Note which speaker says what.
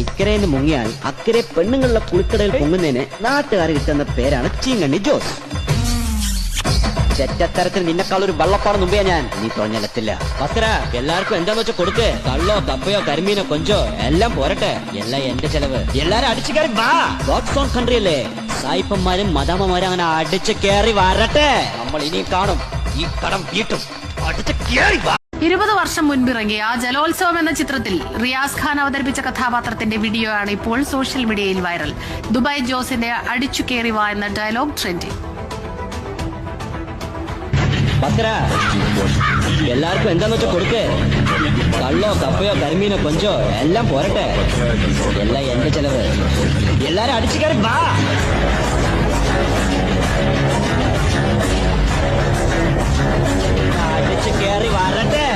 Speaker 1: ഇക്കരയിൽ മുങ്ങിയാൽ അക്കരെ പെണ്ണുങ്ങളുടെ കുളിക്കടയിൽ പൊങ്ങുന്നതിന് നാട്ടുകാർ കിട്ടുന്ന പേരാണ് ചീങ്കണ്ണി ജോസ്. ചെറ്റത്തരത്തിൽ നിന്നെക്കാൾ ഒരു വള്ളപ്പാട് മുമ്പേ ഞാൻ നീ തുഴഞ്ഞെത്തില്ല. വസ്ത്ര എല്ലാവർക്കും എന്താന്ന് വെച്ചാൽ കൊടുക്ക്. കള്ളോ കപ്പയോ കരിമീനോ കൊഞ്ചോ എല്ലാം പോരട്ടെ. എല്ലാം എന്റെ ചെലവ്. എല്ലാരും അടിച്ചു കയറി വാ. ഗോഡ്സ് ഓൺ കൺട്രി അല്ലേ. സായിപ്പന്മാരും മദാമ്മമാരും അങ്ങനെ അടിച്ചു കയറി വരട്ടെ. നമ്മൾ ഇനി കാണും ഈ കടം വീട്ടും. അടിച്ചു കയറി വാ.
Speaker 2: 20 വർഷം മുൻപിറങ്ങിയ ജലോത്സവം എന്ന ചിത്രത്തിൽ റിയാസ് ഖാൻ അവതരിപ്പിച്ച കഥാപാത്രത്തിന്റെ വീഡിയോ ആണ് ഇപ്പോൾ സോഷ്യൽ മീഡിയയിൽ വൈറൽ. ദുബായ് ജോസിന്റെ അടിച്ചു കയറി വാ എന്ന ഡയലോഗ് ട്രെൻഡിംഗ്.
Speaker 1: എല്ലാവർക്കും എന്താന്ന് വെച്ചാൽ കൊടുക്ക്. കള്ളോ കപ്പയോ കരിമീനോ കൊഞ്ചോ എല്ലാം പോരട്ടെ. എല്ലാം എന്റെ ചെലവ്. എല്ലാരും അടിച്ചു കയറി വാ. അടിച്ചു കയറി വരട്ടെ.